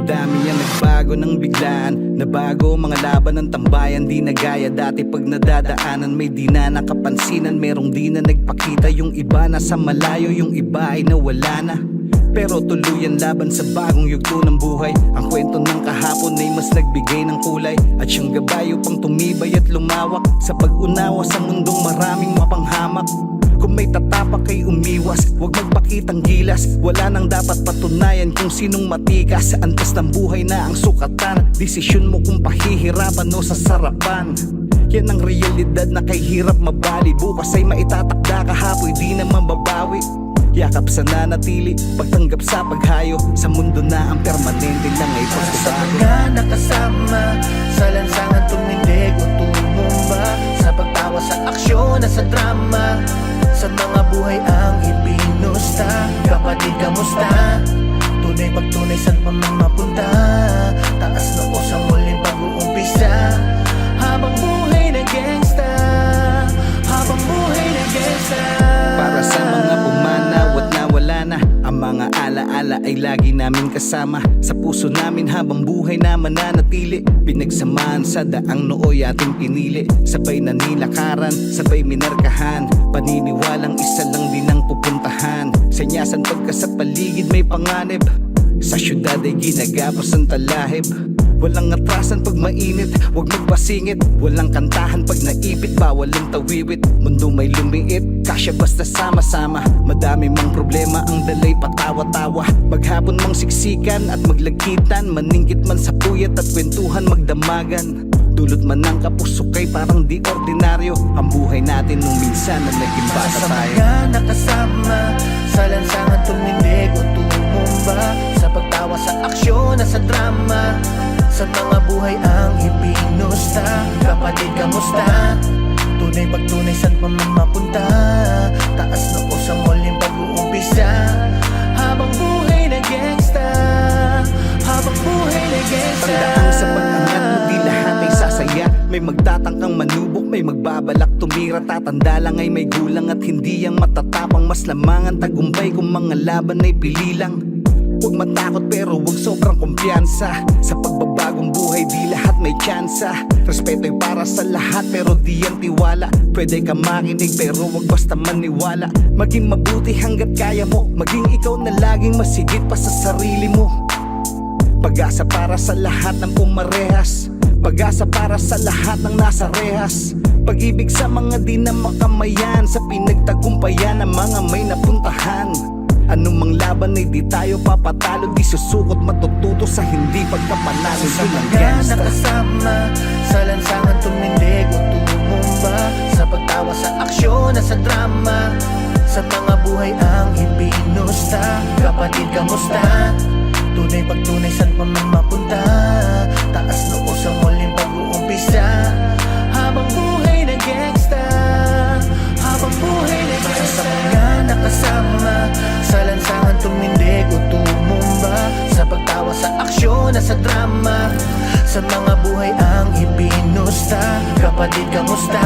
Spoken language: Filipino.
Madami ang nagbago ng biglaan, nabago mga laban ng tambayan. Di na gaya dati pag nadadaanan, may di na nakapansinan. Merong di na nagpakita, yung iba nasa malayo, yung iba ay nawala na. Pero tuluyan laban sa bagong yugto ng buhay. Ang kwento ng kahapon ay mas nagbigay ng kulay, at siyang gabay upang tumibay at lumawak sa pag-unawa sa mundong maraming mapanghamak. Kung may tatapak kay umiwas, huwag magpakitang gilas. Wala nang dapat patunayan kung sinong matikas. Sa antas ng buhay na ang sukatan, desisyon mo kung pahihirapan o sasarapan. Yan ang realidad na kay hirap mabali. Bukas ay maitatakda, kahapoy di na mababawi. Yakap sa nanatili, pagtanggap sa paghayo. Sa mundo na ang permanente lang ay Para sa pagbabago. mga nakasama, sa lansangan tumindig o tumumba, sa pagtawa sa aksyon at sa drama, sa mga buhay ang ibinusta. Kapatid, kamusta? Tunay pagtunay, saan pa man mapunta? Taas noo sa muling pag-uumpisa. Habang buhay na gangsta, habang buhay na gangsta. Para sa mga pumanaw at nawala na, ang mga alaala ay lagi namin kasama. Sa puso namin habang buhay na mananatili. Pinagsamahan sa daang nooy ating pinili. Sabay na nilakaran, sabay minarkahan. Paniniwalang isa lang din ang pupuntahan. Sanyasan pagka sa paligid may panganib. Sa syudad ay ginagapos ang talahib. Walang atrasan pag mainit, huwag magpasingit. Walang kantahan pag naipit, bawal ang tawiwit. Mundo may lumiit, kasya basta sama-sama. Madami mang problema, ang dalay patawa-tawa. Maghapon mang siksikan at maglagkitan. Maningkit man sa puyat at kwentuhan magdamagan. Dulot man ng kapusukay parang di ordinaryo. Ang buhay natin nung minsan na naging bata Sa tayo. mga nakasama, sa lansangan tumindig o tumumba, sa pagtawa sa aksyon at sa drama, sa mga buhay ang ibinusta. Kapatid, kamusta? Tunay pagtunay, saan pa man mapunta? Taas noo sa muling pag-uumpisa. Habang buhay na gangsta, habang buhay na gangsta. Tandaan sa pag-angat mo di lahat ay sasaya. May magtatangkang manubok, may magbabalak tumira. Tatanda lang ay may gulang at hindi ang matatapang. Mas lamang ang tagumpay kung mga laban ay pili lang. Huwag matakot pero huwag sobrang kumpiyansa. Sa pagbabagong buhay di lahat may tsansa. Respeto ay para sa lahat pero di ang tiwala. Pwede ka makinig pero huwag basta maniwala. Maging mabuti hanggat kaya mo, maging ikaw na laging masigit pa sa sarili mo. Pag-asa para sa lahat ng pumarehas, pag-asa para sa lahat ng nasa rehas. Pag-ibig sa mga di na makamayan, sa pinagtagumpayan ng mga may napuntahan. Anumang laban ay di tayo papatalo, di susukot matututo sa hindi pagkapanalo. Sa Yun ang mga gangsta. nakasama, sa lansangan tumindig o tumumba, sa pagtawa sa aksyon at sa drama, sa mga buhay ang ibinusta. Kapatid, kamusta? Tunay pagtunay, saan pa man mapunta? Taas noo sa muling pag-uumpisa. Habang buhay na gangsta, habang buhay na gangsta. Sa mga nakasama, sa lansangan tumindig o tumumba, sa pagtawa sa aksyon at sa drama, sa mga buhay ang ibinusta. Kapatid, kamusta?